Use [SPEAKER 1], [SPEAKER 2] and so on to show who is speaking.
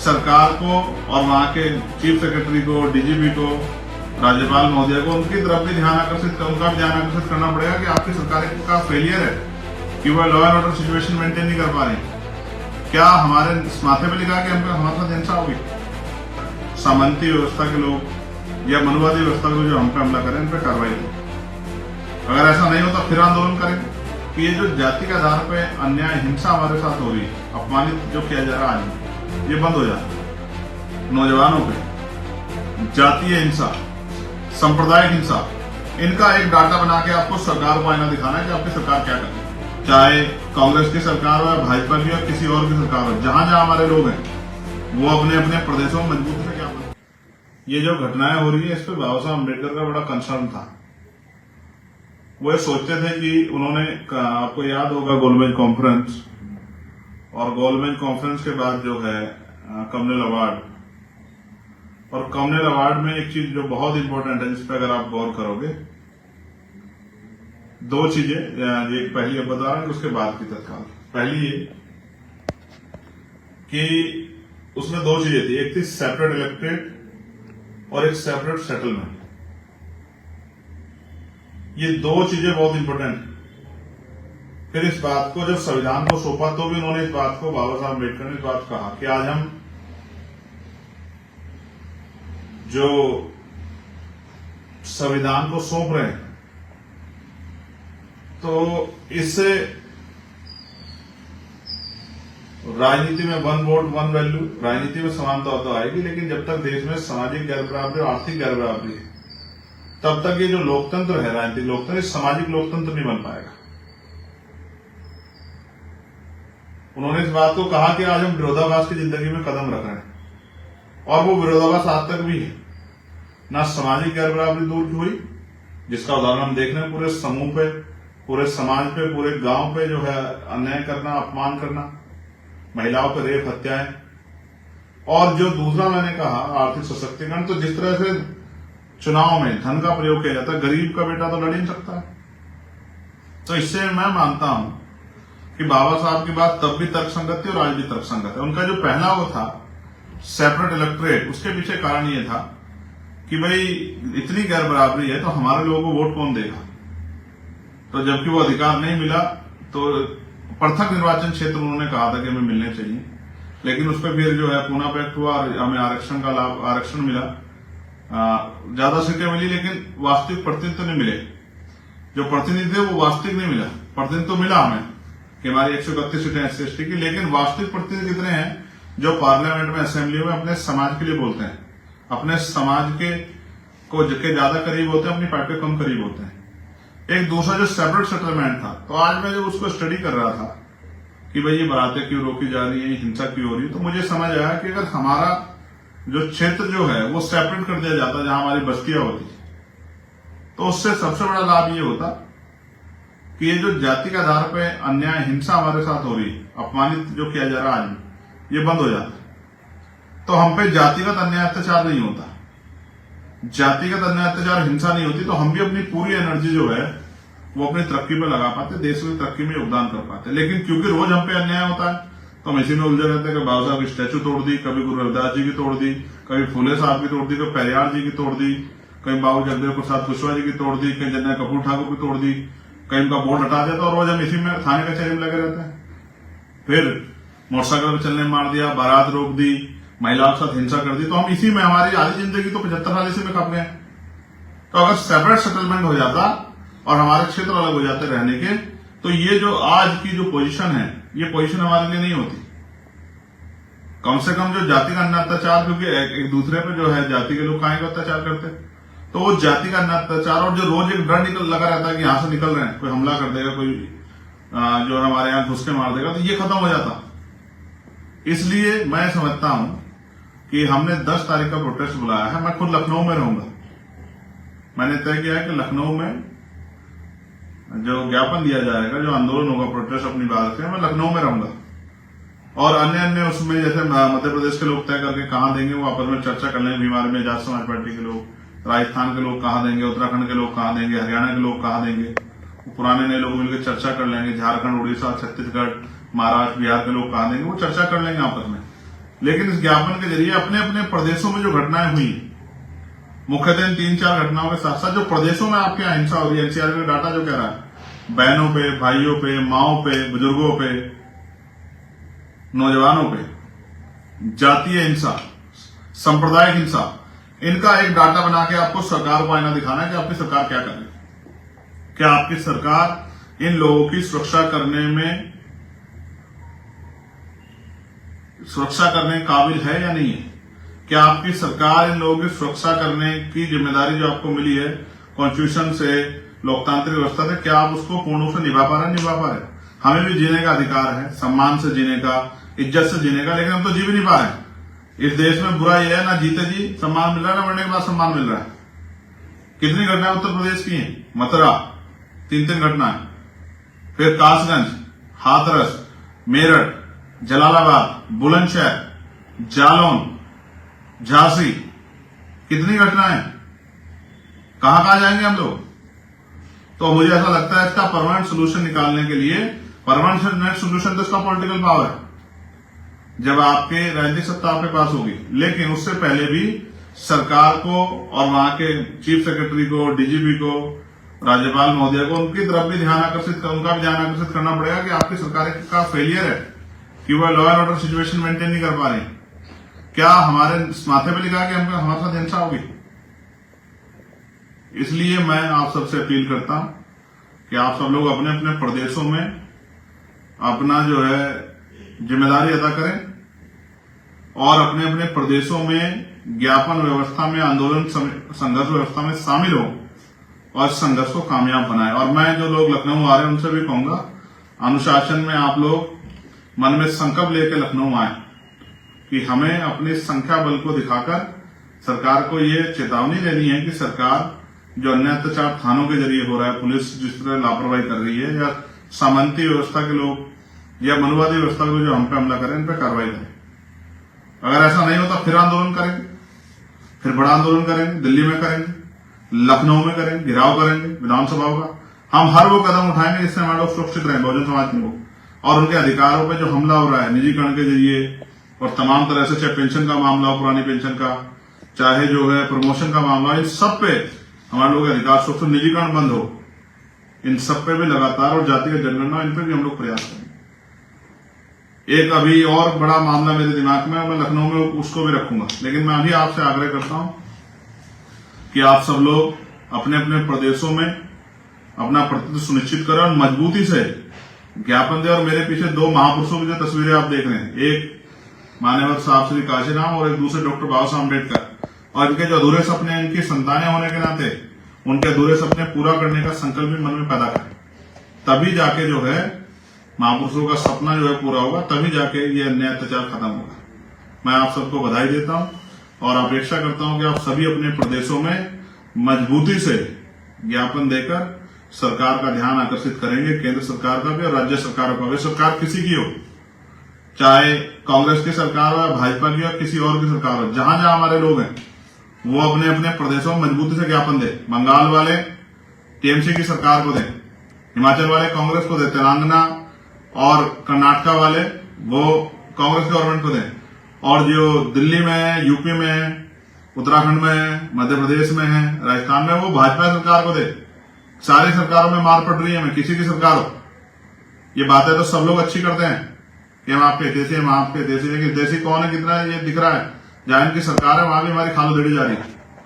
[SPEAKER 1] सरकार को और वहाँ के चीफ सेक्रेटरी को, डीजीपी को, राज्यपाल महोदय को उनकी तरफ भी उनका भी ध्यान आकर्षित करना पड़ेगा कि आपकी सरकार का फेलियर है कि वह law and order situation maintain नहीं कर पा रही। क्या हमारे माथे पे लिखा कि हमारे साथ हिंसा होगी? सामंती व्यवस्था के लोग या मनुवादी व्यवस्था के लोग जो हम पे हमला करें, इन पर कार्रवाई हो। अगर ऐसा नहीं होता फिर आंदोलन करेंगे कि ये जो जाति के आधार पे अन्याय, हिंसा हमारे साथ हो रही है, अपमानित जो किया जा रहा है आज, ये बंद हो जाए। नौजवानों पे जातीय हिंसा, सांप्रदायिक हिंसा, इनका एक डाटा बना के आपको सरकार को आईना दिखाना है कि आपकी सरकार क्या कर रही है। चाहे कांग्रेस की सरकार हो या भाजपा की या किसी और की सरकार हो, जहां जहां हमारे लोग हैं वो अपने अपने प्रदेशों में मजबूत से क्या बने। ये जो घटनाएं हो रही है, इस पर बाबा साहब अम्बेडकर का बड़ा कंसर्न था। वो ये सोचते थे कि उन्होंने, आपको याद होगा गोलमेज कॉन्फ्रेंस, और गोलमेज कॉन्फ्रेंस के बाद जो है कम्युनल अवार्ड, और कम्युनल अवार्ड में एक चीज जो बहुत इंपॉर्टेंट है, जिस पर अगर आप गौर करोगे, दो चीजें, एक पहली अब बता रहा हूं, उसके बाद की तत्काल। पहली ये कि उसमें दो चीजें थी, एक थी सेपरेट इलेक्टेड और एक सेपरेट सेटलमेंट। ये दो चीजें बहुत इंपॉर्टेंट है। फिर इस बात को जब संविधान को सौंपा तो भी उन्होंने इस बात को, बाबा साहब अम्बेडकर ने इस बात कहा कि आज हम जो संविधान को सौंप रहे हैं, तो इससे राजनीति में वन वोट वन वैल्यू, राजनीति में समानता तो आएगी, लेकिन जब तक देश में सामाजिक गैर बराबरी और आर्थिक गैर बराबरी है, तब तक ये जो लोकतंत्र है, राजनीतिक लोकतंत्र, सामाजिक लोकतंत्र नहीं बन पाएगा। उन्होंने इस बात को कहा कि आज हम विरोधाभास की जिंदगी में कदम रख रहे हैं, और वो विरोधाभास आज तक भी है। ना सामाजिक गैर बराबरी दूर हुई, जिसका उदाहरण हम देख रहे हैं पूरे समूह पे, पूरे समाज पे, पूरे गांव पे जो है अन्याय करना, अपमान करना, महिलाओं पर रेप, हत्याएं, और जो दूसरा मैंने कहा आर्थिक सशक्तिकरण। तो जिस तरह से चुनाव में धन का प्रयोग किया जाता है, गरीब का बेटा तो लड़ ही नहीं सकता है। तो इससे मैं मानता हूं कि बाबा साहब की बात तब भी तर्कसंगत थी और आज भी तर्कसंगत है। उनका जो पहला वो था सेपरेट इलेक्टोरेट, उसके पीछे कारण ये था कि भाई इतनी गैर बराबरी है तो हमारे लोगों को वोट कौन देगा। तो जबकि वो अधिकार नहीं मिला, तो पृथक निर्वाचन क्षेत्र उन्होंने कहा था कि हमें मिलने चाहिए, लेकिन उस पर फिर जो है पूना पैक्ट हुआ और हमें आरक्षण का लाभ, आरक्षण मिला, ज्यादा सीटें मिली, लेकिन वास्तविक प्रतिनिधित्व नहीं मिले। जो प्रतिनिधि थे वो वास्तविक नहीं मिला। प्रतिनिधित्व तो मिला हमें कि हमारी 131 सीटें SC/ST की, लेकिन वास्तविक प्रतिनिधि कितने हैं जो पार्लियामेंट में, असेंबली में अपने समाज के लिए बोलते हैं, अपने समाज के ज्यादा करीब होते हैं, अपनी पार्टी के कम करीब होते हैं। एक दूसरा जो सेपरेट सेटलमेंट था, तो आज मैं जब उसको स्टडी कर रहा था कि भाई ये बारातें क्यों रोकी जा रही है, हिंसा क्यों हो रही है, तो मुझे समझ आया कि अगर हमारा जो क्षेत्र जो है वो सेपरेट कर दिया जाता, जहां हमारी बस्तियां होती, तो उससे सबसे बड़ा लाभ ये होता कि ये जो जाति के आधार पे अन्याय, हिंसा हमारे साथ हो रही है, अपमानित जो किया जा रहा है आज, ये बंद हो जाता। तो हम पे जातिगत अन्याय अत्याचार नहीं होता, जातिगत अन्याय अत्याचार, हिंसा नहीं होती, तो हम भी अपनी पूरी एनर्जी जो है वो अपनी तरक्की पे लगा पाते, देश की तरक्की में योगदान कर पाते। लेकिन क्योंकि रोज हम पे अन्याय होता है, तो हम इसी में उलझे रहते हैं कि बाबा साहब की स्टैचू तोड़ दी, कभी गुरु रविदास जी की तोड़ दी, कभी फूले साहब की तोड़ दी, कभी पेरियार जी की तोड़ दी, कहीं बाबू जगदेव प्रसाद कुशवाहा जी की तोड़ दी, कहीं जनरल कपूर ठाकुर की तोड़ दी, कहीं उनका बोर्ड हटा दिया, तो रोज हम इसी में थाने कचहरी में लगे रहते हैं। फिर मोटरसाइकिल पर चलने मार दिया, बारात रोक दी, महिलाओं के साथ हिंसा कर दी, तो हम इसी में, हमारी आधी जिंदगी तो 75 साल इसी में खप गए। तो अगर सेपरेट सेटलमेंट हो जाता और हमारे क्षेत्र अलग हो जाते रहने के, तो ये जो आज की जो पोजीशन है, ये पोजीशन हमारे लिए नहीं होती। कम से कम जो जाति का अन्य अत्याचार, क्योंकि एक दूसरे पे जो है जाति के लोग काहे का अत्याचार करते, तो वो जाति का अन्य अत्याचार, और जो रोज एक डर लगा रहता है कि यहां से निकल रहे हैं, कोई हमला कर देगा, कोई जो हमारे यहाँ घुस के मार देगा, तो ये खत्म हो जाता। इसलिए मैं समझता हूं कि हमने 10 तारीख का प्रोटेस्ट बुलाया है। मैं खुद लखनऊ में रहूंगा। मैंने तय किया है कि लखनऊ में जो ज्ञापन दिया जाएगा, जो आंदोलन होगा, प्रोटेस्ट अपनी बात से, मैं लखनऊ में रहूंगा। और अन्य उसमें जैसे मध्य प्रदेश के लोग तय करके कहां देंगे, वो आपस में चर्चा कर लेंगे। बीमार में आजाद समाज पार्टी के लोग, राजस्थान के लोग कहां देंगे, उत्तराखंड के लोग कहां देंगे, हरियाणा के लोग कहां देंगे, पुराने नए लोग मिलकर चर्चा कर लेंगे। झारखंड, उड़ीसा, छत्तीसगढ़, महाराष्ट्र, बिहार के लोग कहां देंगे, वो चर्चा कर लेंगे आपस में। लेकिन इस ज्ञापन के जरिए अपने अपने प्रदेशों में जो घटनाएं हुई, मुख्यतः इन 3-4 घटनाओं के साथ साथ जो प्रदेशों में आपके यहाँ हिंसा हो रही है, एनसीआर का डाटा जो कह रहा है बहनों पे, भाइयों पे, माओ पे, बुजुर्गों पे, नौजवानों पे, जातीय हिंसा, सांप्रदायिक हिंसा, इनका एक डाटा बना के आपको सरकार को आईना दिखाना है कि आपकी सरकार क्या कर रही है। क्या आपकी सरकार इन लोगों की सुरक्षा करने काबिल है या नहीं है? क्या आपकी सरकार इन लोगों की सुरक्षा करने की जिम्मेदारी जो आपको मिली है कॉन्स्टिट्यूशन से, लोकतांत्रिक व्यवस्था से, क्या आप उसको पूर्ण रूप से निभा पा रहे? हमें भी जीने का अधिकार है, सम्मान से जीने का, इज्जत से जीने का, लेकिन हम तो जी भी नहीं पा रहे। इस देश में बुरा यह है, ना जीते जी सम्मान मिल रहा है, ना मरने के बाद सम्मान मिल रहा है। कितनी घटनाएं उत्तर प्रदेश की हैं? मथुरा 3 घटनाएं, फिर कासगंज, हाथरस, मेरठ, जलालाबाद, बुलंदशहर, जालौन, झांसी, कितनी घटनाएं, कहां जाएंगे हम लोग? तो मुझे ऐसा लगता है इसका परमानेंट सोल्यूशन निकालने के लिए, परमानेंट सोल्यूशन तो इसका पॉलिटिकल पावर है जब आपके राजनीतिक सत्ता आपके पास होगी, लेकिन उससे पहले भी सरकार को और वहां के चीफ सेक्रेटरी को, डीजीपी को, राज्यपाल महोदय को उनकी तरफ भी उनका भी ध्यान आकर्षित करना पड़ेगा कि आपकी सरकार का फेलियर है कि वह law and order situation maintain नहीं कर पा रही। क्या हमारे माथे पे लिखा है कि हमारे साथ हिंसा होगी? इसलिए मैं आप सबसे अपील करता हूं कि आप सब लोग अपने अपने प्रदेशों में अपना जो है जिम्मेदारी अदा करें और अपने अपने प्रदेशों में ज्ञापन व्यवस्था में, आंदोलन संघर्ष व्यवस्था में शामिल हो और संघर्ष को कामयाब बनाए। और मैं जो लोग लखनऊ आ रहे हैं उनसे भी कहूंगा, अनुशासन में आप लोग मन में संकल्प लेकर लखनऊ आए कि हमें अपनी संख्या बल को दिखाकर सरकार को ये चेतावनी देनी है कि सरकार जो अन्य अत्याचार थानों के जरिए हो रहा है, पुलिस जिस तरह लापरवाही कर रही है, या सामंती व्यवस्था के लोग या मनुवादी व्यवस्था के लोग जो हम पे हमला करें, इन पर कार्रवाई करें। अगर ऐसा नहीं होता फिर आंदोलन करेंगे, फिर बड़ा आंदोलन करेंगे, दिल्ली में करेंगे, लखनऊ में करेंगे, घेराव करेंगे विधानसभाओं का। हम हर वो कदम उठाएंगे जिससे हमारे लोग सुरक्षित रहें, बहुजन समाज के लोग, और उनके अधिकारों पर जो हमला हो रहा है निजीकरण के जरिए और तमाम तरह से, चाहे पेंशन का मामला हो, पुरानी पेंशन का, चाहे जो है प्रमोशन का मामला, इन सब पे हमारे लोग अधिकार सुरक्षित, निजीकरण बंद हो, इन सब पे भी लगातार, और जातिगत जनगणना, इन पे भी हम लोग प्रयास करेंगे। एक अभी और बड़ा मामला मेरे दिमाग में, मैं लखनऊ में उसको भी रखूंगा, लेकिन मैं अभी आपसे आग्रह करता हूं कि आप सब लोग अपने अपने प्रदेशों में अपना प्रतिनिधित्व सुनिश्चित करें और मजबूती से ज्ञापन दें। और मेरे पीछे 2 महापुरुषों की जो तस्वीरें आप देख रहे हैं, एक मान्यवर साहब श्री काशीराम और एक दूसरे डॉक्टर बाबा साहब अम्बेडकर, और इनके जो अधूरे सपने, इनकी संतानें होने के नाते उनके अधूरे सपने पूरा करने का संकल्प भी मन में पैदा करें। तभी जाके जो है महापुरुषों का सपना जो है पूरा होगा, तभी जाके ये अन्याय अत्याचार खत्म होगा। मैं आप सबको बधाई देता हूं और अपेक्षा करता हूं कि आप सभी अपने प्रदेशों में मजबूती से ज्ञापन देकर सरकार का ध्यान आकर्षित करेंगे, केंद्र सरकार का भी और राज्य सरकारों का भी। सरकार किसी की हो, चाहे कांग्रेस की सरकार हो, भाजपा की और किसी और की सरकार हो, जहां जहां हमारे लोग हैं वो अपने अपने प्रदेशों में मजबूती से ज्ञापन दे। बंगाल वाले टीएमसी की सरकार को दें, हिमाचल वाले कांग्रेस को दें, तेलंगाना और कर्नाटका वाले वो कांग्रेस गवर्नमेंट को दें, और जो दिल्ली में, यूपी में, उत्तराखंड में, मध्य प्रदेश में है, राजस्थान में, वो भाजपा सरकार को दे। सारी सरकारों में मार पड़ रही है, मैं किसी की सरकार हो, ये बातें तो सब लोग अच्छी करते हैं कि हम आपके देसी, हम आपके देसी, लेकिन देसी कौन है, कितना है, ये दिख रहा है। जहां इनकी सरकार है वहां भी हमारी खालो देड़ी जा रही है।